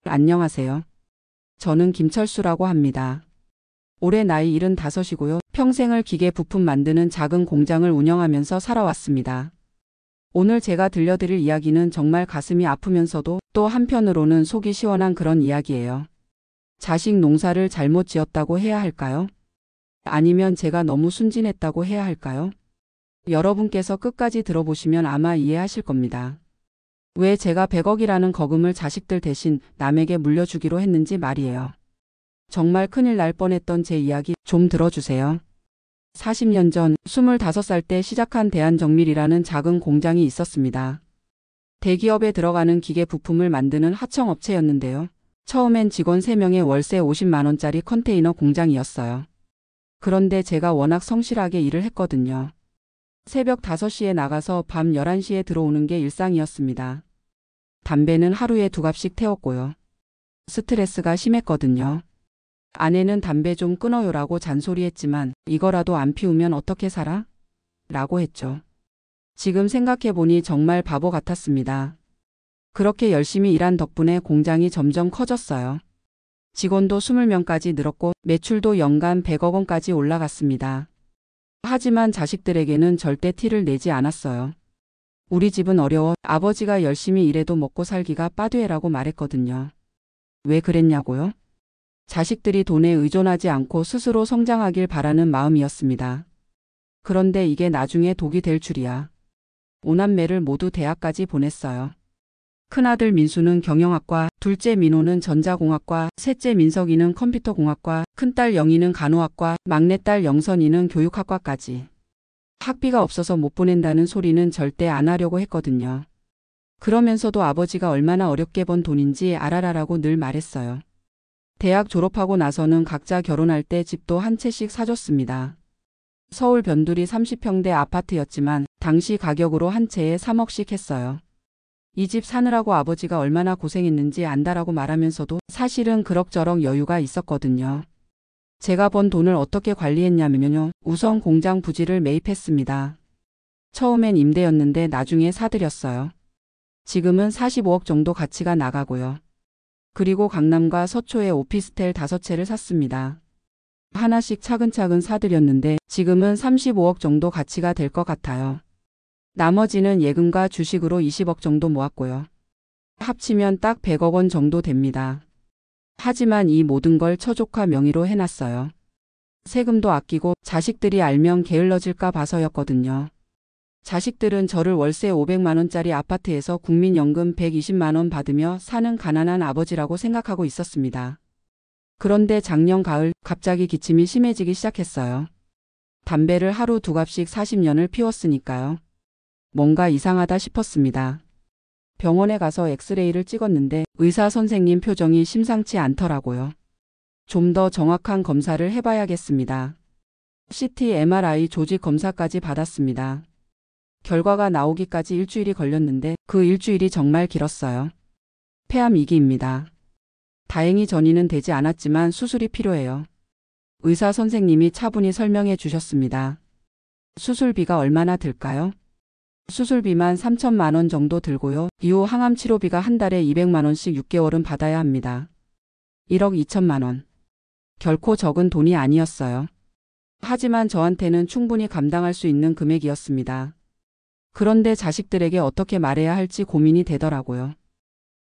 안녕하세요. 저는 김철수라고 합니다. 올해 나이 75이고요. 평생을 기계 부품 만드는 작은 공장을 운영하면서 살아왔습니다. 오늘 제가 들려드릴 이야기는 정말 가슴이 아프면서도 또 한편으로는 속이 시원한 그런 이야기예요. 자식 농사를 잘못 지었다고 해야 할까요? 아니면 제가 너무 순진했다고 해야 할까요? 여러분께서 끝까지 들어보시면 아마 이해하실 겁니다. 왜 제가 100억이라는 거금을 자식들 대신 남에게 물려주기로 했는지 말이에요. 정말 큰일 날 뻔했던 제 이야기 좀 들어주세요. 40년 전 25살 때 시작한 대한정밀이라는 작은 공장이 있었습니다. 대기업에 들어가는 기계 부품을 만드는 하청업체였는데요. 처음엔 직원 3명의 월세 50만 원짜리 컨테이너 공장이었어요. 그런데 제가 워낙 성실하게 일을 했거든요. 새벽 5시에 나가서 밤 11시에 들어오는 게 일상이었습니다. 담배는 하루에 2갑씩 태웠고요. 스트레스가 심했거든요. 아내는 담배 좀 끊어요라고 잔소리했지만 이거라도 안 피우면 어떻게 살아? 라고 했죠. 지금 생각해보니 정말 바보 같았습니다. 그렇게 열심히 일한 덕분에 공장이 점점 커졌어요. 직원도 20명까지 늘었고 매출도 연간 100억 원까지 올라갔습니다. 하지만 자식들에게는 절대 티를 내지 않았어요. 우리 집은 어려워 아버지가 열심히 일해도 먹고 살기가 빠듀에라고 말했거든요. 왜 그랬냐고요? 자식들이 돈에 의존하지 않고 스스로 성장하길 바라는 마음이었습니다. 그런데 이게 나중에 독이 될 줄이야. 5남매를 모두 대학까지 보냈어요. 큰아들 민수는 경영학과, 둘째 민호는 전자공학과, 셋째 민석이는 컴퓨터공학과, 큰딸 영희는 간호학과, 막내딸 영선이는 교육학과까지. 학비가 없어서 못 보낸다는 소리는 절대 안 하려고 했거든요. 그러면서도 아버지가 얼마나 어렵게 번 돈인지 알아라라고 늘 말했어요. 대학 졸업하고 나서는 각자 결혼할 때 집도 한 채씩 사줬습니다. 서울 변두리 30평대 아파트였지만 당시 가격으로 한 채에 3억씩 했어요. 이 집 사느라고 아버지가 얼마나 고생했는지 안다라고 말하면서도 사실은 그럭저럭 여유가 있었거든요. 제가 번 돈을 어떻게 관리했냐면요. 우선 공장 부지를 매입했습니다. 처음엔 임대였는데 나중에 사들였어요. 지금은 45억 정도 가치가 나가고요. 그리고 강남과 서초에 오피스텔 5채를 샀습니다. 하나씩 차근차근 사들였는데 지금은 35억 정도 가치가 될 것 같아요. 나머지는 예금과 주식으로 20억 정도 모았고요. 합치면 딱 100억 원 정도 됩니다. 하지만 이 모든 걸 처조카 명의로 해놨어요. 세금도 아끼고 자식들이 알면 게을러질까 봐서였거든요. 자식들은 저를 월세 500만 원짜리 아파트에서 국민연금 120만 원 받으며 사는 가난한 아버지라고 생각하고 있었습니다. 그런데 작년 가을 갑자기 기침이 심해지기 시작했어요. 담배를 하루 2갑씩 40년을 피웠으니까요. 뭔가 이상하다 싶었습니다. 병원에 가서 엑스레이를 찍었는데 의사 선생님 표정이 심상치 않더라고요. 좀 더 정확한 검사를 해봐야겠습니다. CT, MRI 조직 검사까지 받았습니다. 결과가 나오기까지 일주일이 걸렸는데 그 일주일이 정말 길었어요. 폐암 2기입니다. 다행히 전이는 되지 않았지만 수술이 필요해요. 의사 선생님이 차분히 설명해 주셨습니다. 수술비가 얼마나 들까요? 수술비만 3천만 원 정도 들고요. 이후 항암 치료비가 한 달에 200만 원씩 6개월은 받아야 합니다. 1억 2천만 원. 결코 적은 돈이 아니었어요. 하지만 저한테는 충분히 감당할 수 있는 금액이었습니다. 그런데 자식들에게 어떻게 말해야 할지 고민이 되더라고요.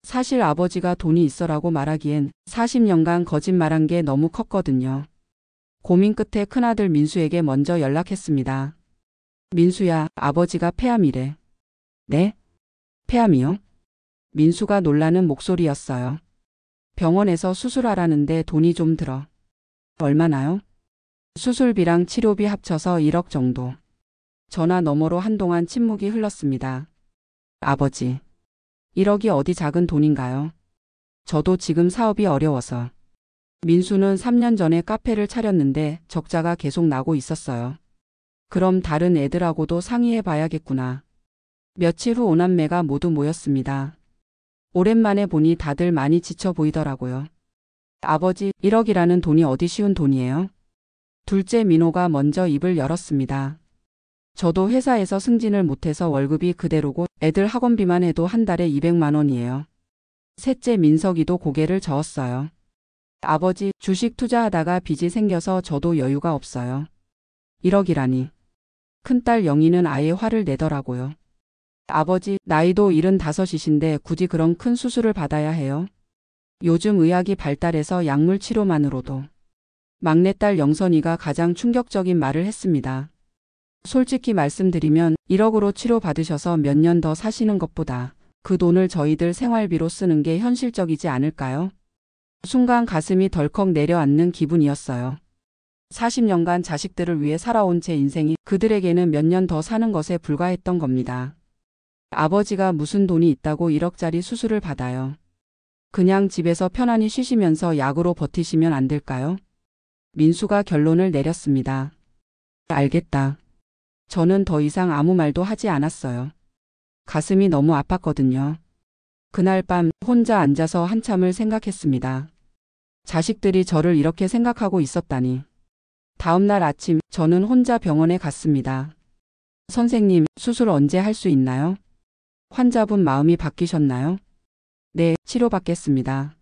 사실 아버지가 돈이 있어라고 말하기엔 40년간 거짓말한 게 너무 컸거든요. 고민 끝에 큰아들 민수에게 먼저 연락했습니다. 민수야, 아버지가 폐암이래. 네? 폐암이요? 민수가 놀라는 목소리였어요. 병원에서 수술하라는데 돈이 좀 들어. 얼마나요? 수술비랑 치료비 합쳐서 1억 정도. 전화 너머로 한동안 침묵이 흘렀습니다. 아버지, 1억이 어디 작은 돈인가요? 저도 지금 사업이 어려워서. 민수는 3년 전에 카페를 차렸는데 적자가 계속 나고 있었어요. 그럼 다른 애들하고도 상의해 봐야겠구나. 며칠 후 5남매가 모두 모였습니다. 오랜만에 보니 다들 많이 지쳐 보이더라고요. 아버지, 1억이라는 돈이 어디 쉬운 돈이에요? 둘째 민호가 먼저 입을 열었습니다. 저도 회사에서 승진을 못해서 월급이 그대로고 애들 학원비만 해도 한 달에 200만 원이에요. 셋째 민석이도 고개를 저었어요. 아버지, 주식 투자하다가 빚이 생겨서 저도 여유가 없어요. 1억이라니. 큰딸 영희는 아예 화를 내더라고요. 아버지, 나이도 75이신데 굳이 그런 큰 수술을 받아야 해요? 요즘 의학이 발달해서 약물 치료만으로도. 막내딸 영선이가 가장 충격적인 말을 했습니다. 솔직히 말씀드리면 1억으로 치료받으셔서 몇 년 더 사시는 것보다 그 돈을 저희들 생활비로 쓰는 게 현실적이지 않을까요? 순간 가슴이 덜컥 내려앉는 기분이었어요. 40년간 자식들을 위해 살아온 제 인생이 그들에게는 몇 년 더 사는 것에 불과했던 겁니다. 아버지가 무슨 돈이 있다고 1억짜리 수술을 받아요. 그냥 집에서 편안히 쉬시면서 약으로 버티시면 안 될까요? 민수가 결론을 내렸습니다. 알겠다. 저는 더 이상 아무 말도 하지 않았어요. 가슴이 너무 아팠거든요. 그날 밤 혼자 앉아서 한참을 생각했습니다. 자식들이 저를 이렇게 생각하고 있었다니. 다음 날 아침 저는 혼자 병원에 갔습니다. 선생님, 수술 언제 할 수 있나요? 환자분 마음이 바뀌셨나요? 네, 치료받겠습니다.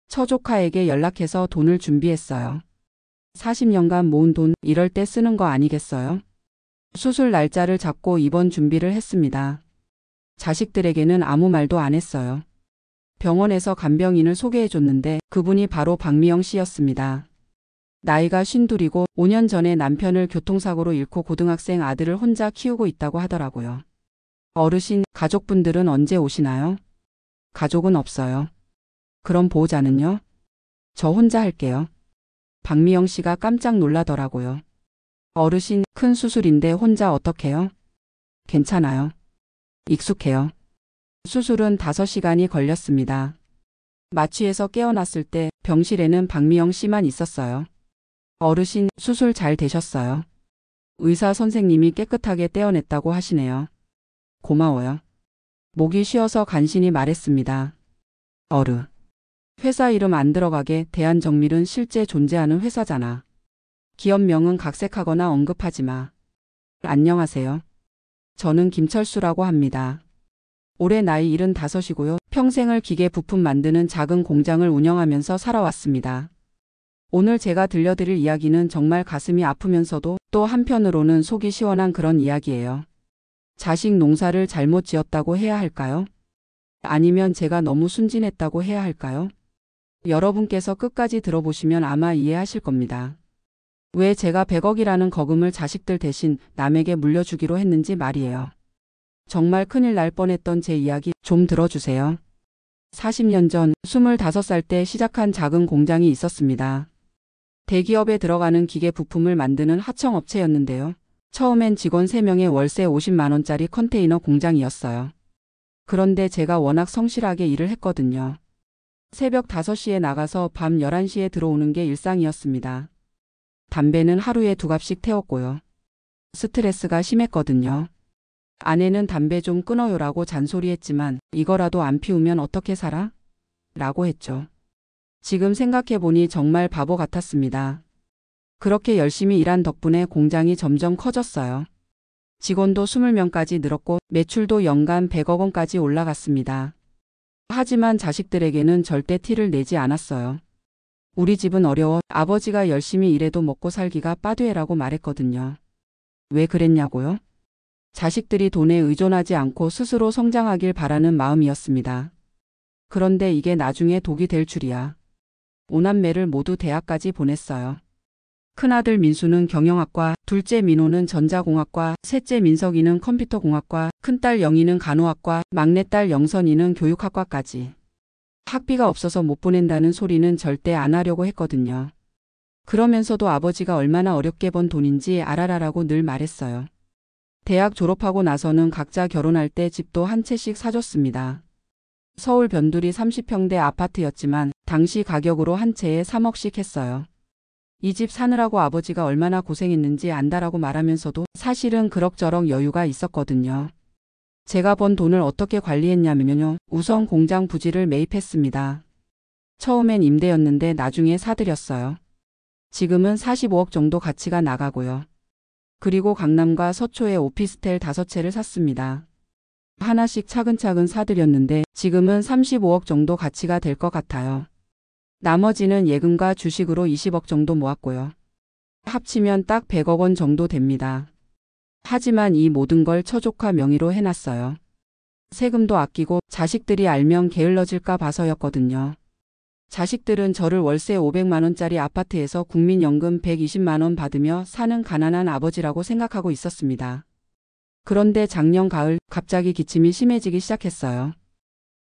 처조카에게 연락해서 돈을 준비했어요. 40년간 모은 돈 이럴 때 쓰는 거 아니겠어요? 수술 날짜를 잡고 입원 준비를 했습니다. 자식들에게는 아무 말도 안 했어요. 병원에서 간병인을 소개해줬는데 그분이 바로 박미영 씨였습니다. 나이가 52이고 5년 전에 남편을 교통사고로 잃고 고등학생 아들을 혼자 키우고 있다고 하더라고요. 어르신, 가족분들은 언제 오시나요? 가족은 없어요. 그럼 보호자는요? 저 혼자 할게요. 박미영 씨가 깜짝 놀라더라고요. 어르신, 큰 수술인데 혼자 어떡해요? 괜찮아요. 익숙해요. 수술은 5시간이 걸렸습니다. 마취해서 깨어났을 때 병실에는 박미영 씨만 있었어요. 어르신, 수술 잘 되셨어요. 의사 선생님이 깨끗하게 떼어냈다고 하시네요. 고마워요. 목이 쉬어서 간신히 말했습니다. 어르. 회사 이름 안 들어가게 대한정밀은 실제 존재하는 회사잖아. 기업명은 각색하거나 언급하지 마. 안녕하세요. 저는 김철수라고 합니다. 올해 나이 75이고요. 평생을 기계 부품 만드는 작은 공장을 운영하면서 살아왔습니다. 오늘 제가 들려드릴 이야기는 정말 가슴이 아프면서도 또 한편으로는 속이 시원한 그런 이야기예요. 자식 농사를 잘못 지었다고 해야 할까요? 아니면 제가 너무 순진했다고 해야 할까요? 여러분께서 끝까지 들어보시면 아마 이해하실 겁니다. 왜 제가 100억이라는 거금을 자식들 대신 남에게 물려주기로 했는지 말이에요. 정말 큰일 날 뻔했던 제 이야기 좀 들어주세요. 40년 전 25살 때 시작한 작은 공장이 있었습니다. 대기업에 들어가는 기계 부품을 만드는 하청업체였는데요. 처음엔 직원 3명에 월세 50만 원짜리 컨테이너 공장이었어요. 그런데 제가 워낙 성실하게 일을 했거든요. 새벽 5시에 나가서 밤 11시에 들어오는 게 일상이었습니다. 담배는 하루에 2갑씩 태웠고요. 스트레스가 심했거든요. 아내는 담배 좀 끊어요라고 잔소리했지만 이거라도 안 피우면 어떻게 살아? 라고 했죠. 지금 생각해보니 정말 바보 같았습니다. 그렇게 열심히 일한 덕분에 공장이 점점 커졌어요. 직원도 20명까지 늘었고 매출도 연간 100억 원까지 올라갔습니다. 하지만 자식들에게는 절대 티를 내지 않았어요. 우리 집은 어려워 아버지가 열심히 일해도 먹고 살기가 빠듀에라고 말했거든요. 왜 그랬냐고요? 자식들이 돈에 의존하지 않고 스스로 성장하길 바라는 마음이었습니다. 그런데 이게 나중에 독이 될 줄이야. 5남매를 모두 대학까지 보냈어요. 큰아들 민수는 경영학과, 둘째 민호는 전자공학과, 셋째 민석이는 컴퓨터공학과, 큰딸 영희는 간호학과, 막내딸 영선이는 교육학과까지. 학비가 없어서 못 보낸다는 소리는 절대 안 하려고 했거든요. 그러면서도 아버지가 얼마나 어렵게 번 돈인지 알아라라고 늘 말했어요. 대학 졸업하고 나서는 각자 결혼할 때 집도 한 채씩 사줬습니다. 서울 변두리 30평대 아파트였지만 당시 가격으로 한 채에 3억씩 했어요. 이 집 사느라고 아버지가 얼마나 고생했는지 안다라고 말하면서도 사실은 그럭저럭 여유가 있었거든요. 제가 번 돈을 어떻게 관리했냐면요. 우선 공장 부지를 매입했습니다. 처음엔 임대였는데 나중에 사들였어요. 지금은 45억 정도 가치가 나가고요. 그리고 강남과 서초에 오피스텔 5채를 샀습니다. 하나씩 차근차근 사들였는데 지금은 35억 정도 가치가 될 것 같아요. 나머지는 예금과 주식으로 20억 정도 모았고요. 합치면 딱 100억 원 정도 됩니다. 하지만 이 모든 걸 처조카 명의로 해놨어요. 세금도 아끼고 자식들이 알면 게을러질까 봐서였거든요. 자식들은 저를 월세 500만 원짜리 아파트에서 국민연금 120만 원 받으며 사는 가난한 아버지라고 생각하고 있었습니다. 그런데 작년 가을 갑자기 기침이 심해지기 시작했어요.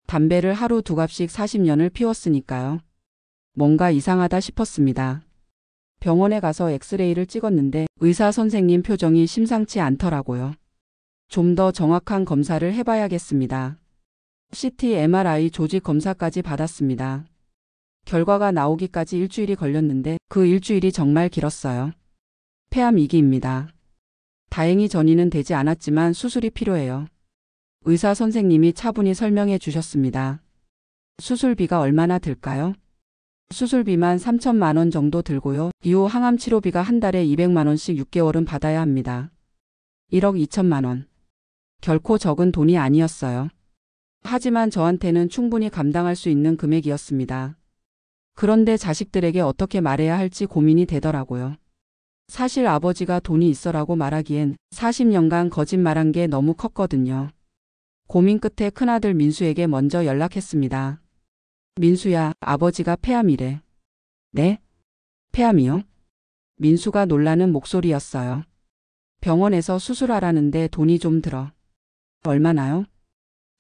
담배를 하루 2갑씩 40년을 피웠으니까요. 뭔가 이상하다 싶었습니다. 병원에 가서 엑스레이를 찍었는데 의사 선생님 표정이 심상치 않더라고요. 좀 더 정확한 검사를 해봐야겠습니다. CT, MRI, 조직 검사까지 받았습니다. 결과가 나오기까지 일주일이 걸렸는데 그 일주일이 정말 길었어요. 폐암 2기입니다. 다행히 전이는 되지 않았지만 수술이 필요해요. 의사 선생님이 차분히 설명해 주셨습니다. 수술비가 얼마나 들까요? 수술비만 3천만 원 정도 들고요. 이후 항암 치료비가 한 달에 200만 원씩 6개월은 받아야 합니다. 1억 2천만 원. 결코 적은 돈이 아니었어요. 하지만 저한테는 충분히 감당할 수 있는 금액이었습니다. 그런데 자식들에게 어떻게 말해야 할지 고민이 되더라고요. 사실 아버지가 돈이 있어라고 말하기엔 40년간 거짓말한 게 너무 컸거든요. 고민 끝에 큰아들 민수에게 먼저 연락했습니다. 민수야, 아버지가 폐암이래. 네? 폐암이요? 민수가 놀라는 목소리였어요. 병원에서 수술하라는데 돈이 좀 들어. 얼마나요?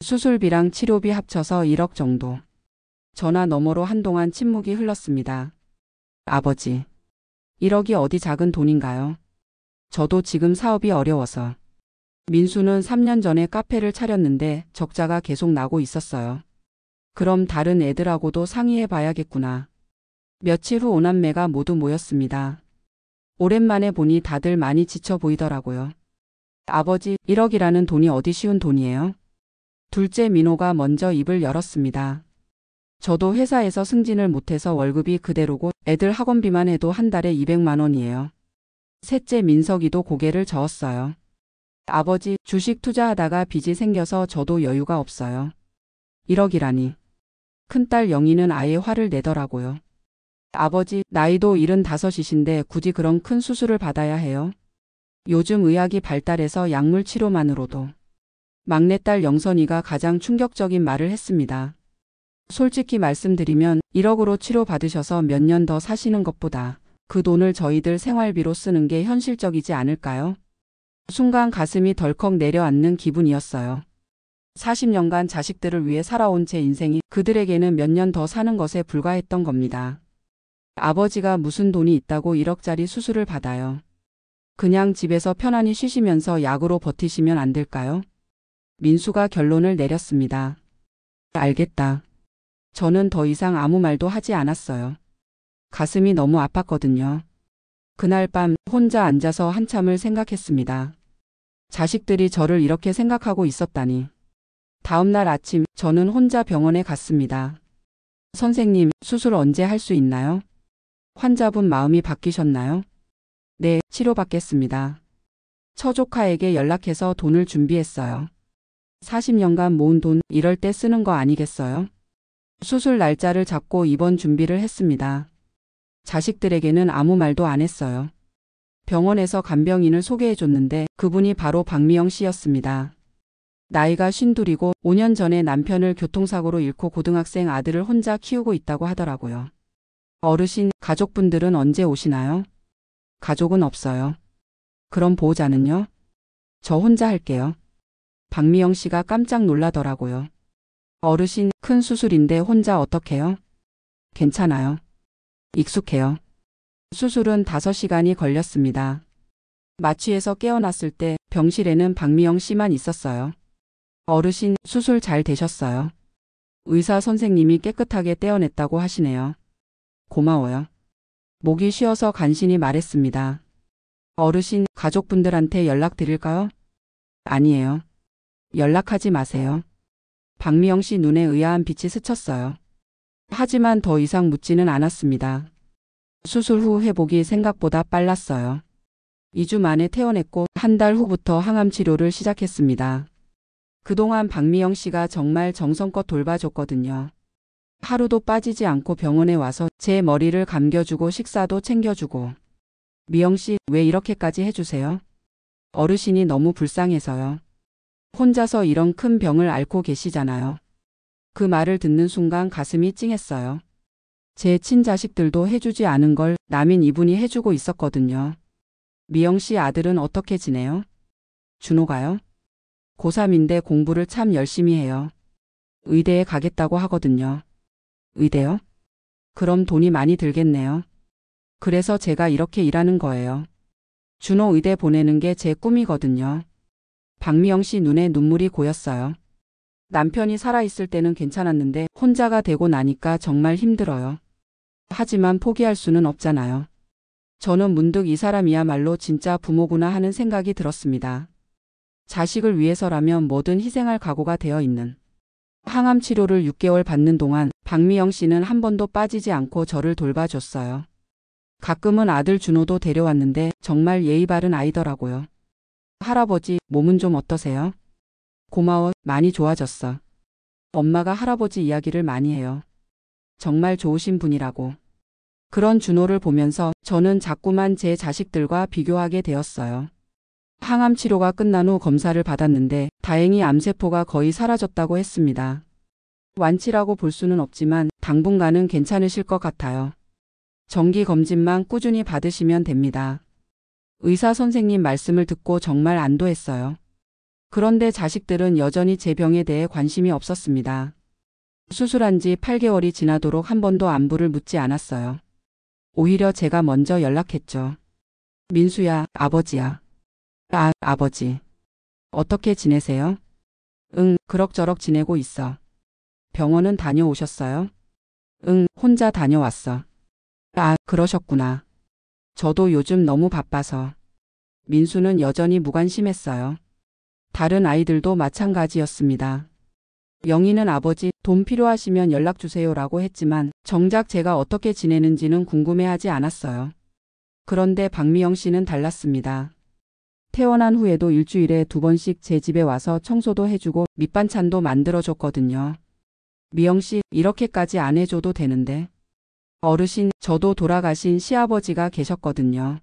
수술비랑 치료비 합쳐서 1억 정도. 전화 너머로 한동안 침묵이 흘렀습니다. 아버지, 1억이 어디 작은 돈인가요? 저도 지금 사업이 어려워서. 민수는 3년 전에 카페를 차렸는데 적자가 계속 나고 있었어요. 그럼 다른 애들하고도 상의해 봐야겠구나. 며칠 후 오남매가 모두 모였습니다. 오랜만에 보니 다들 많이 지쳐 보이더라고요. 아버지, 1억이라는 돈이 어디 쉬운 돈이에요? 둘째 민호가 먼저 입을 열었습니다. 저도 회사에서 승진을 못해서 월급이 그대로고 애들 학원비만 해도 한 달에 200만 원이에요. 셋째 민석이도 고개를 저었어요. 아버지, 주식 투자하다가 빚이 생겨서 저도 여유가 없어요. 1억이라니. 큰딸 영희는 아예 화를 내더라고요. 아버지, 나이도 75이신데 굳이 그런 큰 수술을 받아야 해요? 요즘 의학이 발달해서 약물 치료만으로도. 막내딸 영선이가 가장 충격적인 말을 했습니다. 솔직히 말씀드리면 1억으로 치료받으셔서 몇 년 더 사시는 것보다 그 돈을 저희들 생활비로 쓰는 게 현실적이지 않을까요? 순간 가슴이 덜컥 내려앉는 기분이었어요. 40년간 자식들을 위해 살아온 제 인생이 그들에게는 몇 년 더 사는 것에 불과했던 겁니다. 아버지가 무슨 돈이 있다고 1억짜리 수술을 받아요. 그냥 집에서 편안히 쉬시면서 약으로 버티시면 안 될까요? 민수가 결론을 내렸습니다. 알겠다. 저는 더 이상 아무 말도 하지 않았어요. 가슴이 너무 아팠거든요. 그날 밤 혼자 앉아서 한참을 생각했습니다. 자식들이 저를 이렇게 생각하고 있었다니. 다음 날 아침 저는 혼자 병원에 갔습니다. 선생님, 수술 언제 할 수 있나요? 환자분 마음이 바뀌셨나요? 네, 치료받겠습니다. 처조카에게 연락해서 돈을 준비했어요. 40년간 모은 돈 이럴 때 쓰는 거 아니겠어요? 수술 날짜를 잡고 입원 준비를 했습니다. 자식들에게는 아무 말도 안 했어요. 병원에서 간병인을 소개해줬는데 그분이 바로 박미영 씨였습니다. 나이가 52이고 5년 전에 남편을 교통사고로 잃고 고등학생 아들을 혼자 키우고 있다고 하더라고요. 어르신, 가족분들은 언제 오시나요? 가족은 없어요. 그럼 보호자는요? 저 혼자 할게요. 박미영 씨가 깜짝 놀라더라고요. 어르신, 큰 수술인데 혼자 어떡해요? 괜찮아요. 익숙해요. 수술은 5시간이 걸렸습니다. 마취해서 깨어났을 때 병실에는 박미영 씨만 있었어요. 어르신, 수술 잘 되셨어요. 의사 선생님이 깨끗하게 떼어냈다고 하시네요. 고마워요. 목이 쉬어서 간신히 말했습니다. 어르신, 가족분들한테 연락드릴까요? 아니에요. 연락하지 마세요. 박미영 씨 눈에 의아한 빛이 스쳤어요. 하지만 더 이상 묻지는 않았습니다. 수술 후 회복이 생각보다 빨랐어요. 2주 만에 퇴원했고 한 달 후부터 항암 치료를 시작했습니다. 그동안 박미영 씨가 정말 정성껏 돌봐줬거든요. 하루도 빠지지 않고 병원에 와서 제 머리를 감겨주고 식사도 챙겨주고. 미영 씨, 왜 이렇게까지 해주세요? 어르신이 너무 불쌍해서요. 혼자서 이런 큰 병을 앓고 계시잖아요. 그 말을 듣는 순간 가슴이 찡했어요. 제 친자식들도 해주지 않은 걸 남인 이분이 해주고 있었거든요. 미영 씨 아들은 어떻게 지내요? 준호가요? 고3인데 공부를 참 열심히 해요. 의대에 가겠다고 하거든요. 의대요? 그럼 돈이 많이 들겠네요. 그래서 제가 이렇게 일하는 거예요. 준호 의대 보내는 게 제 꿈이거든요. 박미영 씨 눈에 눈물이 고였어요. 남편이 살아있을 때는 괜찮았는데 혼자가 되고 나니까 정말 힘들어요. 하지만 포기할 수는 없잖아요. 저는 문득 이 사람이야말로 진짜 부모구나 하는 생각이 들었습니다. 자식을 위해서라면 뭐든 희생할 각오가 되어 있는. 항암 치료를 6개월 받는 동안 박미영 씨는 한 번도 빠지지 않고 저를 돌봐줬어요. 가끔은 아들 준호도 데려왔는데 정말 예의 바른 아이더라고요. 할아버지, 몸은 좀 어떠세요? 고마워, 많이 좋아졌어. 엄마가 할아버지 이야기를 많이 해요. 정말 좋으신 분이라고. 그런 준호를 보면서 저는 자꾸만 제 자식들과 비교하게 되었어요. 항암 치료가 끝난 후 검사를 받았는데 다행히 암세포가 거의 사라졌다고 했습니다. 완치라고 볼 수는 없지만 당분간은 괜찮으실 것 같아요. 정기 검진만 꾸준히 받으시면 됩니다. 의사 선생님 말씀을 듣고 정말 안도했어요. 그런데 자식들은 여전히 제 병에 대해 관심이 없었습니다. 수술한 지 8개월이 지나도록 한 번도 안부를 묻지 않았어요. 오히려 제가 먼저 연락했죠. 민수야, 아버지야. 아버지. 어떻게 지내세요? 응, 그럭저럭 지내고 있어. 병원은 다녀오셨어요? 응, 혼자 다녀왔어. 그러셨구나. 저도 요즘 너무 바빠서. 민수는 여전히 무관심했어요. 다른 아이들도 마찬가지였습니다. 영희는 아버지, 돈 필요하시면 연락 주세요라고 했지만 정작 제가 어떻게 지내는지는 궁금해하지 않았어요. 그런데 박미영 씨는 달랐습니다. 퇴원한 후에도 일주일에 2번씩 제 집에 와서 청소도 해주고 밑반찬도 만들어줬거든요. 미영 씨, 이렇게까지 안 해줘도 되는데. 어르신, 저도 돌아가신 시아버지가 계셨거든요.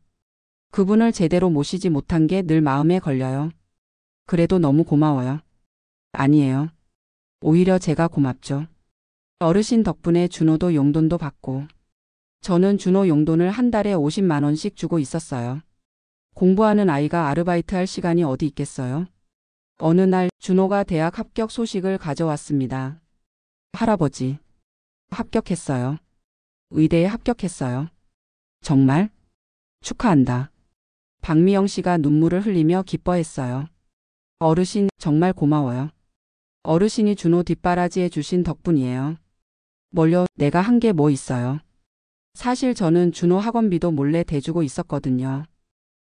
그분을 제대로 모시지 못한 게 늘 마음에 걸려요. 그래도 너무 고마워요. 아니에요. 오히려 제가 고맙죠. 어르신 덕분에 준호도 용돈도 받고. 저는 준호 용돈을 한 달에 50만 원씩 주고 있었어요. 공부하는 아이가 아르바이트 할 시간이 어디 있겠어요? 어느 날 준호가 대학 합격 소식을 가져왔습니다. 할아버지, 합격했어요. 의대에 합격했어요. 정말? 축하한다. 박미영 씨가 눈물을 흘리며 기뻐했어요. 어르신, 정말 고마워요. 어르신이 준호 뒷바라지해 주신 덕분이에요. 뭘요? 내가 한 게 뭐 있어요? 사실 저는 준호 학원비도 몰래 대주고 있었거든요.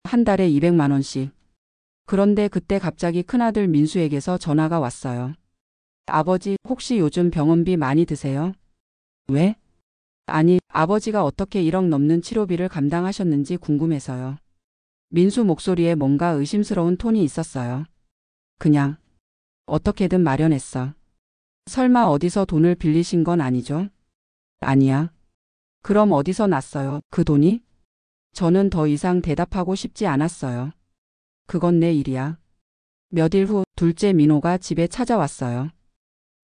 한 달에 200만 원씩. 그런데 그때 갑자기 큰아들 민수에게서 전화가 왔어요. 아버지, 혹시 요즘 병원비 많이 드세요? 왜? 아니, 아버지가 어떻게 1억 넘는 치료비를 감당하셨는지 궁금해서요. 민수 목소리에 뭔가 의심스러운 톤이 있었어요. 그냥 어떻게든 마련했어. 설마 어디서 돈을 빌리신 건 아니죠? 아니야. 그럼 어디서 났어요, 그 돈이? 저는 더 이상 대답하고 싶지 않았어요. 그건 내 일이야. 몇 일 후 둘째 민호가 집에 찾아왔어요.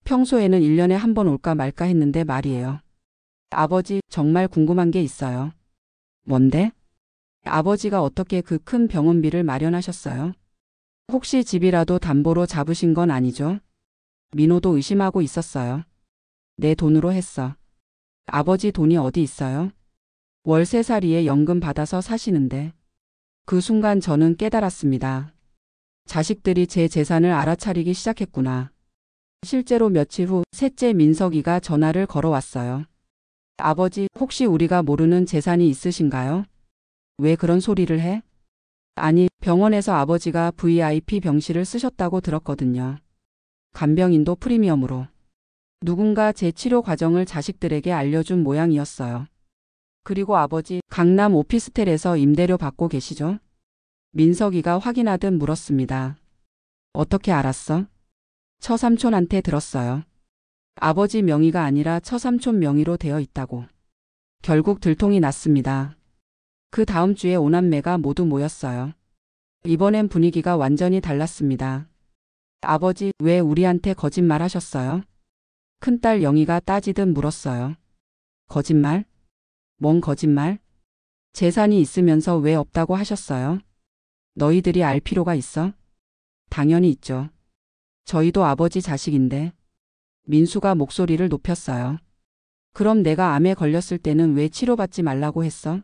평소에는 1년에 한 번 올까 말까 했는데 말이에요. 아버지, 정말 궁금한 게 있어요. 뭔데? 아버지가 어떻게 그 큰 병원비를 마련하셨어요? 혹시 집이라도 담보로 잡으신 건 아니죠? 민호도 의심하고 있었어요. 내 돈으로 했어. 아버지 돈이 어디 있어요? 월세살이에 연금 받아서 사시는데. 그 순간 저는 깨달았습니다. 자식들이 제 재산을 알아차리기 시작했구나. 실제로 며칠 후 셋째 민석이가 전화를 걸어왔어요. 아버지, 혹시 우리가 모르는 재산이 있으신가요? 왜 그런 소리를 해? 아니, 병원에서 아버지가 VIP 병실을 쓰셨다고 들었거든요. 간병인도 프리미엄으로. 누군가 제 치료 과정을 자식들에게 알려준 모양이었어요. 그리고 아버지, 강남 오피스텔에서 임대료 받고 계시죠? 민석이가 확인하듯 물었습니다. 어떻게 알았어? 처삼촌한테 들었어요. 아버지 명의가 아니라 처삼촌 명의로 되어 있다고. 결국 들통이 났습니다. 그 다음 주에 오남매가 모두 모였어요. 이번엔 분위기가 완전히 달랐습니다. 아버지, 왜 우리한테 거짓말 하셨어요? 큰딸 영희가 따지듯 물었어요. 거짓말? 뭔 거짓말? 재산이 있으면서 왜 없다고 하셨어요? 너희들이 알 필요가 있어? 당연히 있죠. 저희도 아버지 자식인데. 민수가 목소리를 높였어요. 그럼 내가 암에 걸렸을 때는 왜 치료받지 말라고 했어?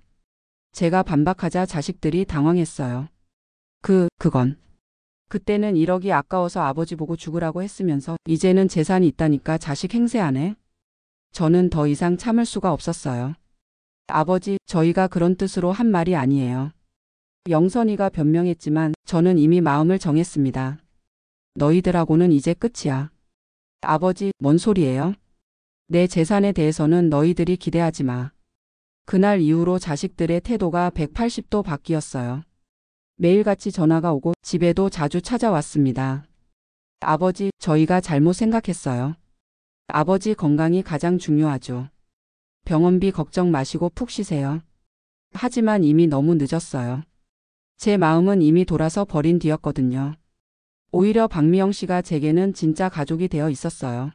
제가 반박하자 자식들이 당황했어요. 그건. 그때는 1억이 아까워서 아버지 보고 죽으라고 했으면서 이제는 재산이 있다니까 자식 행세하네. 저는 더 이상 참을 수가 없었어요. 아버지, 저희가 그런 뜻으로 한 말이 아니에요. 영선이가 변명했지만 저는 이미 마음을 정했습니다. 너희들하고는 이제 끝이야. 아버지, 뭔 소리예요? 내 재산에 대해서는 너희들이 기대하지 마. 그날 이후로 자식들의 태도가 180도 바뀌었어요. 매일같이 전화가 오고 집에도 자주 찾아왔습니다. 아버지, 저희가 잘못 생각했어요. 아버지 건강이 가장 중요하죠. 병원비 걱정 마시고 푹 쉬세요. 하지만 이미 너무 늦었어요. 제 마음은 이미 돌아서 버린 뒤였거든요. 오히려 박미영 씨가 제게는 진짜 가족이 되어 있었어요.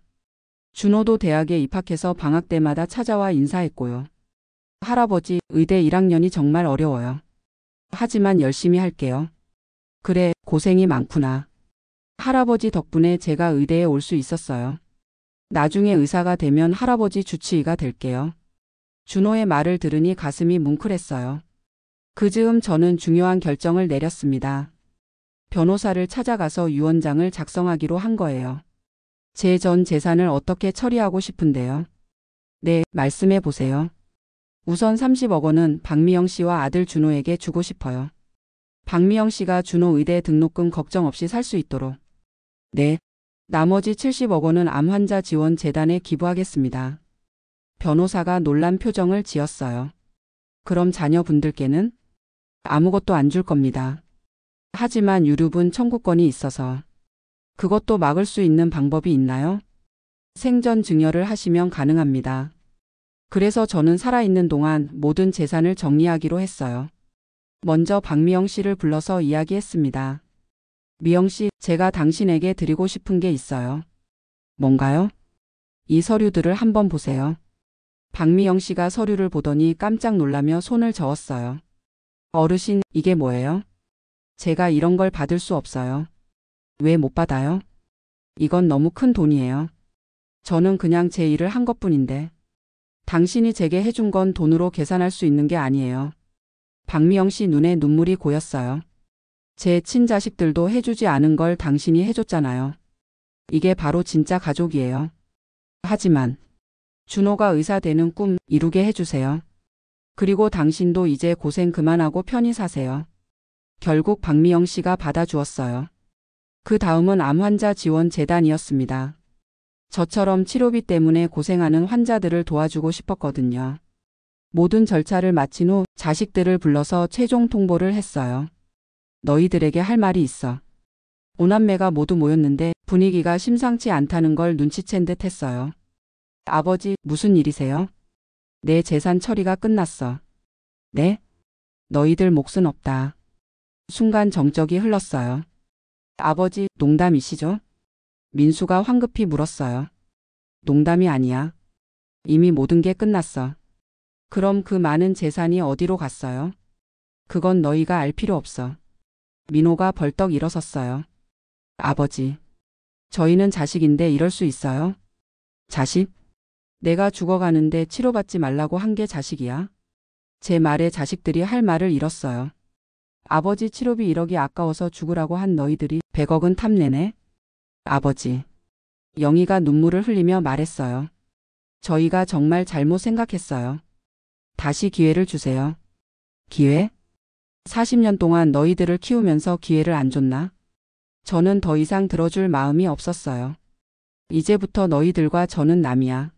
준호도 대학에 입학해서 방학 때마다 찾아와 인사했고요. 할아버지, 의대 1학년이 정말 어려워요. 하지만 열심히 할게요. 그래, 고생이 많구나. 할아버지 덕분에 제가 의대에 올 수 있었어요. 나중에 의사가 되면 할아버지 주치의가 될게요. 준호의 말을 들으니 가슴이 뭉클했어요. 그 즈음 저는 중요한 결정을 내렸습니다. 변호사를 찾아가서 유언장을 작성하기로 한 거예요. 제 전 재산을 어떻게 처리하고 싶은데요. 네, 말씀해 보세요. 우선 30억 원은 박미영 씨와 아들 준호에게 주고 싶어요. 박미영 씨가 준호 의대 등록금 걱정 없이 살 수 있도록. 네. 나머지 70억 원은 암 환자 지원 재단에 기부하겠습니다. 변호사가 놀란 표정을 지었어요. 그럼 자녀분들께는? 아무것도 안 줄 겁니다. 하지만 유류분 청구권이 있어서. 그것도 막을 수 있는 방법이 있나요? 생전 증여를 하시면 가능합니다. 그래서 저는 살아있는 동안 모든 재산을 정리하기로 했어요. 먼저 박미영 씨를 불러서 이야기했습니다. 미영 씨, 제가 당신에게 드리고 싶은 게 있어요. 뭔가요? 이 서류들을 한번 보세요. 박미영 씨가 서류를 보더니 깜짝 놀라며 손을 저었어요. 어르신, 이게 뭐예요? 제가 이런 걸 받을 수 없어요. 왜 못 받아요? 이건 너무 큰 돈이에요. 저는 그냥 제 일을 한 것뿐인데. 당신이 제게 해준 건 돈으로 계산할 수 있는 게 아니에요. 박미영 씨 눈에 눈물이 고였어요. 제 친자식들도 해주지 않은 걸 당신이 해줬잖아요. 이게 바로 진짜 가족이에요. 하지만 준호가 의사 되는 꿈 이루게 해주세요. 그리고 당신도 이제 고생 그만하고 편히 사세요. 결국 박미영 씨가 받아주었어요. 그 다음은 암 환자 지원 재단이었습니다. 저처럼 치료비 때문에 고생하는 환자들을 도와주고 싶었거든요. 모든 절차를 마친 후 자식들을 불러서 최종 통보를 했어요. 너희들에게 할 말이 있어. 오남매가 모두 모였는데 분위기가 심상치 않다는 걸 눈치챈 듯 했어요. 아버지, 무슨 일이세요? 내 재산 처리가 끝났어. 네? 너희들 몫은 없다. 순간 정적이 흘렀어요. 아버지, 농담이시죠? 민수가 황급히 물었어요. 농담이 아니야. 이미 모든 게 끝났어. 그럼 그 많은 재산이 어디로 갔어요? 그건 너희가 알 필요 없어. 민호가 벌떡 일어섰어요. 아버지, 저희는 자식인데 이럴 수 있어요? 자식? 내가 죽어가는데 치료받지 말라고 한 게 자식이야? 제 말에 자식들이 할 말을 잃었어요. 아버지 치료비 1억이 아까워서 죽으라고 한 너희들이 100억은 탐내네? 아버지. 영희가 눈물을 흘리며 말했어요. 저희가 정말 잘못 생각했어요. 다시 기회를 주세요. 기회? 40년 동안 너희들을 키우면서 기회를 안 줬나? 저는 더 이상 들어줄 마음이 없었어요. 이제부터 너희들과 저는 남이야.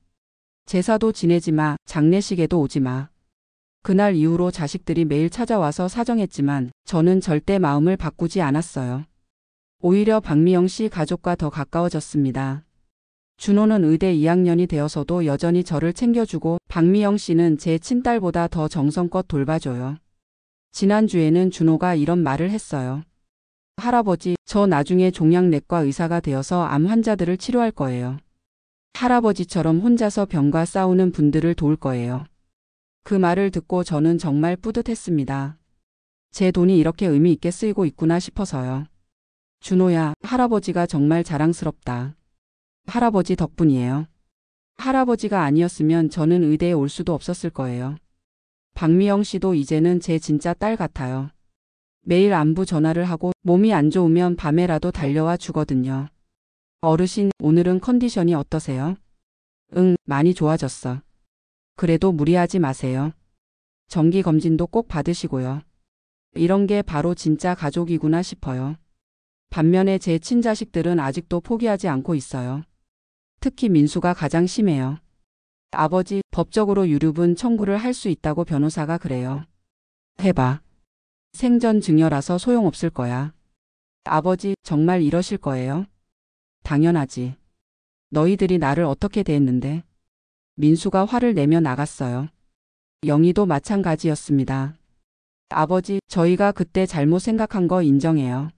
제사도 지내지 마, 장례식에도 오지 마. 그날 이후로 자식들이 매일 찾아와서 사정했지만 저는 절대 마음을 바꾸지 않았어요. 오히려 박미영 씨 가족과 더 가까워졌습니다. 준호는 의대 2학년이 되어서도 여전히 저를 챙겨주고 박미영 씨는 제 친딸보다 더 정성껏 돌봐줘요. 지난주에는 준호가 이런 말을 했어요. 할아버지, 저 나중에 종양내과 의사가 되어서 암 환자들을 치료할 거예요. 할아버지처럼 혼자서 병과 싸우는 분들을 도울 거예요. 그 말을 듣고 저는 정말 뿌듯했습니다. 제 돈이 이렇게 의미 있게 쓰이고 있구나 싶어서요. 준호야, 할아버지가 정말 자랑스럽다. 할아버지 덕분이에요. 할아버지가 아니었으면 저는 의대에 올 수도 없었을 거예요. 박미영 씨도 이제는 제 진짜 딸 같아요. 매일 안부 전화를 하고 몸이 안 좋으면 밤에라도 달려와 주거든요. 어르신, 오늘은 컨디션이 어떠세요? 응, 많이 좋아졌어. 그래도 무리하지 마세요. 정기 검진도 꼭 받으시고요. 이런 게 바로 진짜 가족이구나 싶어요. 반면에 제 친자식들은 아직도 포기하지 않고 있어요. 특히 민수가 가장 심해요. 아버지, 법적으로 유류분 청구를 할 수 있다고 변호사가 그래요. 해봐. 생전 증여라서 소용없을 거야. 아버지, 정말 이러실 거예요? 당연하지. 너희들이 나를 어떻게 대했는데? 민수가 화를 내며 나갔어요. 영희도 마찬가지였습니다. 아버지, 저희가 그때 잘못 생각한 거 인정해요.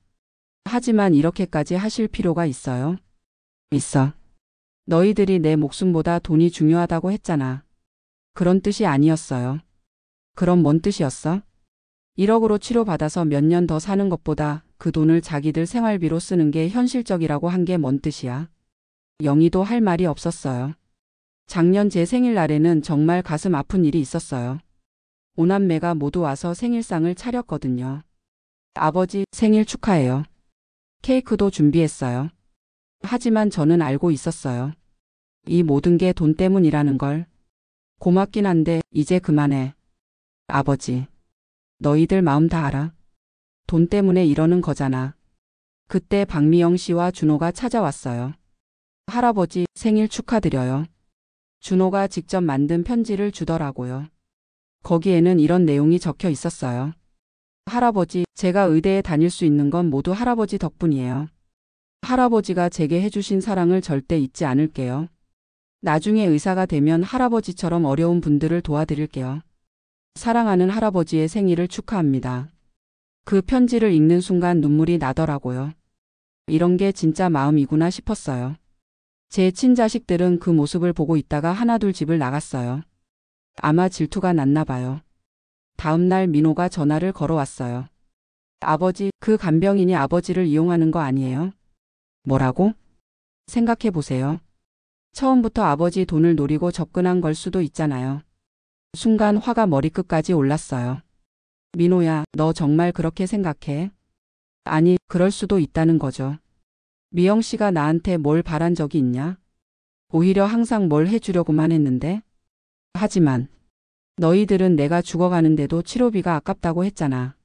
하지만 이렇게까지 하실 필요가 있어요? 있어. 너희들이 내 목숨보다 돈이 중요하다고 했잖아. 그런 뜻이 아니었어요. 그럼 뭔 뜻이었어? 1억으로 치료받아서 몇 년 더 사는 것보다 그 돈을 자기들 생활비로 쓰는 게 현실적이라고 한 게 뭔 뜻이야? 영희도 할 말이 없었어요. 작년 제 생일날에는 정말 가슴 아픈 일이 있었어요. 오남매가 모두 와서 생일상을 차렸거든요. 아버지, 생일 축하해요. 케이크도 준비했어요. 하지만 저는 알고 있었어요. 이 모든 게 돈 때문이라는 걸. 고맙긴 한데 이제 그만해. 아버지, 너희들 마음 다 알아. 돈 때문에 이러는 거잖아. 그때 박미영 씨와 준호가 찾아왔어요. 할아버지, 생일 축하드려요. 준호가 직접 만든 편지를 주더라고요. 거기에는 이런 내용이 적혀 있었어요. 할아버지, 제가 의대에 다닐 수 있는 건 모두 할아버지 덕분이에요. 할아버지가 제게 해주신 사랑을 절대 잊지 않을게요. 나중에 의사가 되면 할아버지처럼 어려운 분들을 도와드릴게요. 사랑하는 할아버지의 생일을 축하합니다. 그 편지를 읽는 순간 눈물이 나더라고요. 이런 게 진짜 마음이구나 싶었어요. 제 친자식들은 그 모습을 보고 있다가 하나둘 집을 나갔어요. 아마 질투가 났나 봐요. 다음 날 민호가 전화를 걸어왔어요. 아버지, 그 간병인이 아버지를 이용하는 거 아니에요? 뭐라고? 생각해 보세요. 처음부터 아버지 돈을 노리고 접근한 걸 수도 있잖아요. 순간 화가 머리끝까지 올랐어요. 민호야, 너 정말 그렇게 생각해? 아니, 그럴 수도 있다는 거죠. 미영 씨가 나한테 뭘 바란 적이 있냐? 오히려 항상 뭘 해주려고만 했는데? 하지만 너희들은 내가 죽어가는데도 치료비가 아깝다고 했잖아.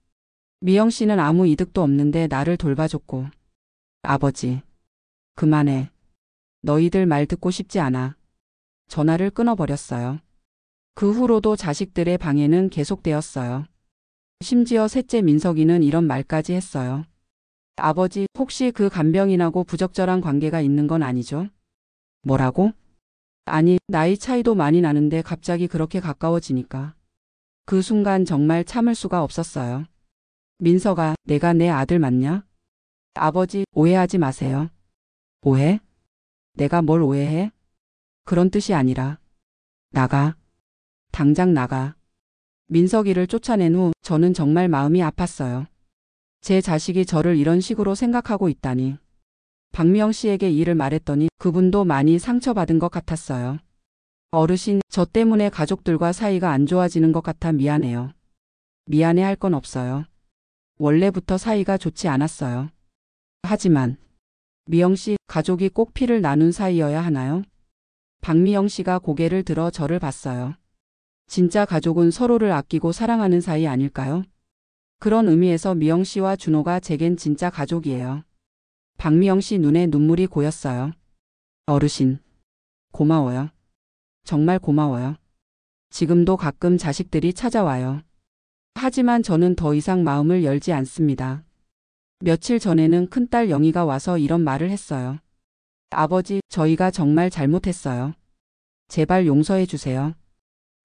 미영 씨는 아무 이득도 없는데 나를 돌봐줬고. 아버지, 그만해. 너희들 말 듣고 싶지 않아. 전화를 끊어버렸어요. 그 후로도 자식들의 방해는 계속되었어요. 심지어 셋째 민석이는 이런 말까지 했어요. 아버지, 혹시 그 간병인하고 부적절한 관계가 있는 건 아니죠? 뭐라고? 아니, 나이 차이도 많이 나는데 갑자기 그렇게 가까워지니까. 그 순간 정말 참을 수가 없었어요. 민석아, 내가 내 아들 맞냐? 아버지, 오해하지 마세요. 오해? 내가 뭘 오해해? 그런 뜻이 아니라. 나가. 당장 나가. 민석이를 쫓아낸 후 저는 정말 마음이 아팠어요. 제 자식이 저를 이런 식으로 생각하고 있다니. 박미영 씨에게 이를 말했더니 그분도 많이 상처받은 것 같았어요. 어르신, 저 때문에 가족들과 사이가 안 좋아지는 것 같아 미안해요. 미안해할 건 없어요. 원래부터 사이가 좋지 않았어요. 하지만 미영 씨, 가족이 꼭 피를 나눈 사이여야 하나요? 박미영 씨가 고개를 들어 저를 봤어요. 진짜 가족은 서로를 아끼고 사랑하는 사이 아닐까요? 그런 의미에서 미영 씨와 준호가 제겐 진짜 가족이에요. 박미영 씨 눈에 눈물이 고였어요. 어르신, 고마워요. 정말 고마워요. 지금도 가끔 자식들이 찾아와요. 하지만 저는 더 이상 마음을 열지 않습니다. 며칠 전에는 큰딸 영희가 와서 이런 말을 했어요. 아버지, 저희가 정말 잘못했어요. 제발 용서해 주세요.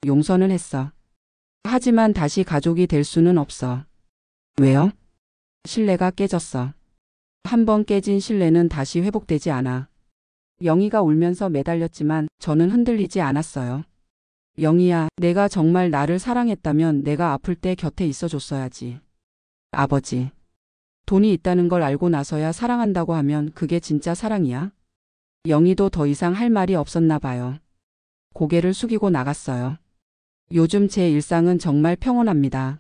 용서는 했어. 하지만 다시 가족이 될 수는 없어. 왜요? 신뢰가 깨졌어. 한번 깨진 신뢰는 다시 회복되지 않아. 영희가 울면서 매달렸지만 저는 흔들리지 않았어요. 영희야, 내가 정말 나를 사랑했다면 내가 아플 때 곁에 있어줬어야지. 아버지, 돈이 있다는 걸 알고 나서야 사랑한다고 하면 그게 진짜 사랑이야? 영희도 더 이상 할 말이 없었나 봐요. 고개를 숙이고 나갔어요. 요즘 제 일상은 정말 평온합니다.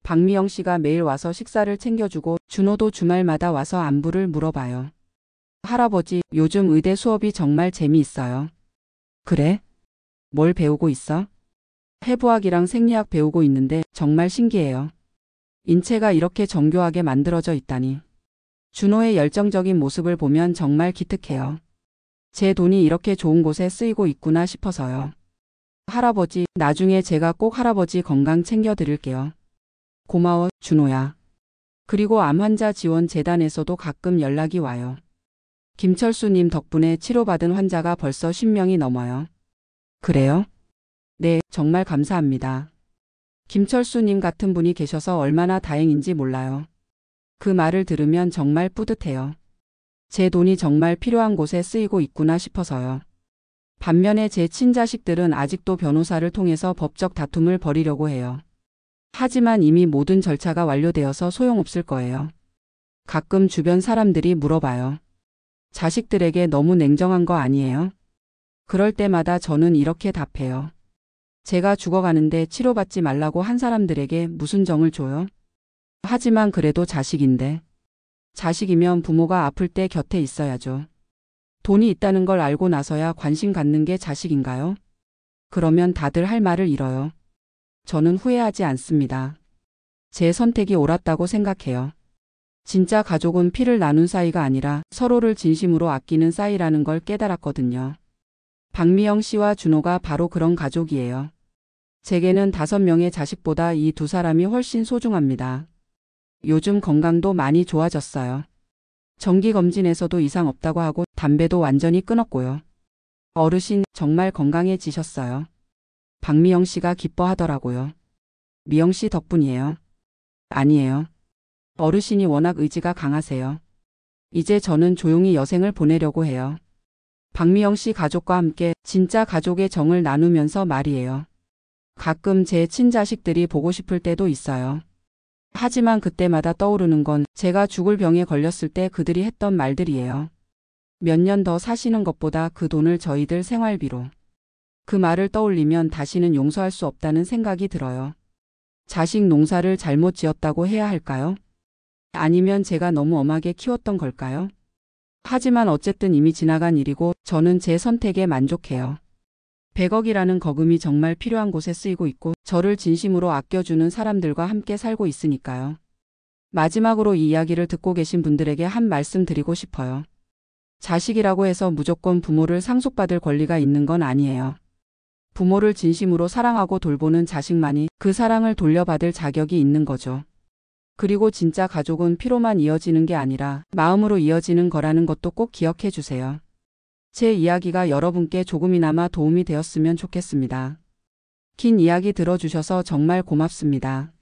박미영 씨가 매일 와서 식사를 챙겨주고 준호도 주말마다 와서 안부를 물어봐요. 할아버지, 요즘 의대 수업이 정말 재미있어요. 그래? 뭘 배우고 있어? 해부학이랑 생리학 배우고 있는데 정말 신기해요. 인체가 이렇게 정교하게 만들어져 있다니. 준호의 열정적인 모습을 보면 정말 기특해요. 제 돈이 이렇게 좋은 곳에 쓰이고 있구나 싶어서요. 할아버지, 나중에 제가 꼭 할아버지 건강 챙겨드릴게요. 고마워, 준호야. 그리고 암환자 지원 재단에서도 가끔 연락이 와요. 김철수님 덕분에 치료받은 환자가 벌써 10명이 넘어요. 그래요? 네, 정말 감사합니다. 김철수님 같은 분이 계셔서 얼마나 다행인지 몰라요. 그 말을 들으면 정말 뿌듯해요. 제 돈이 정말 필요한 곳에 쓰이고 있구나 싶어서요. 반면에 제 친자식들은 아직도 변호사를 통해서 법적 다툼을 벌이려고 해요. 하지만 이미 모든 절차가 완료되어서 소용없을 거예요. 가끔 주변 사람들이 물어봐요. 자식들에게 너무 냉정한 거 아니에요? 그럴 때마다 저는 이렇게 답해요. 제가 죽어가는데 치료받지 말라고 한 사람들에게 무슨 정을 줘요? 하지만 그래도 자식인데. 자식이면 부모가 아플 때 곁에 있어야죠. 돈이 있다는 걸 알고 나서야 관심 갖는 게 자식인가요? 그러면 다들 할 말을 잃어요. 저는 후회하지 않습니다. 제 선택이 옳았다고 생각해요. 진짜 가족은 피를 나눈 사이가 아니라 서로를 진심으로 아끼는 사이라는 걸 깨달았거든요. 박미영 씨와 준호가 바로 그런 가족이에요. 제게는 5명의 자식보다 이 두 사람이 훨씬 소중합니다. 요즘 건강도 많이 좋아졌어요. 정기검진에서도 이상 없다고 하고 담배도 완전히 끊었고요. 어르신 정말 건강해지셨어요. 박미영 씨가 기뻐하더라고요. 미영 씨 덕분이에요. 아니에요. 어르신이 워낙 의지가 강하세요. 이제 저는 조용히 여생을 보내려고 해요. 박미영 씨 가족과 함께 진짜 가족의 정을 나누면서 말이에요. 가끔 제 친자식들이 보고 싶을 때도 있어요. 하지만 그때마다 떠오르는 건 제가 죽을 병에 걸렸을 때 그들이 했던 말들이에요. 몇 년 더 사시는 것보다 그 돈을 저희들 생활비로. 그 말을 떠올리면 다시는 용서할 수 없다는 생각이 들어요. 자식 농사를 잘못 지었다고 해야 할까요? 아니면 제가 너무 엄하게 키웠던 걸까요? 하지만 어쨌든 이미 지나간 일이고 저는 제 선택에 만족해요. 100억이라는 거금이 정말 필요한 곳에 쓰이고 있고 저를 진심으로 아껴주는 사람들과 함께 살고 있으니까요. 마지막으로 이 이야기를 듣고 계신 분들에게 한 말씀 드리고 싶어요. 자식이라고 해서 무조건 부모를 상속받을 권리가 있는 건 아니에요. 부모를 진심으로 사랑하고 돌보는 자식만이 그 사랑을 돌려받을 자격이 있는 거죠. 그리고 진짜 가족은 피로만 이어지는 게 아니라 마음으로 이어지는 거라는 것도 꼭 기억해 주세요. 제 이야기가 여러분께 조금이나마 도움이 되었으면 좋겠습니다. 긴 이야기 들어주셔서 정말 고맙습니다.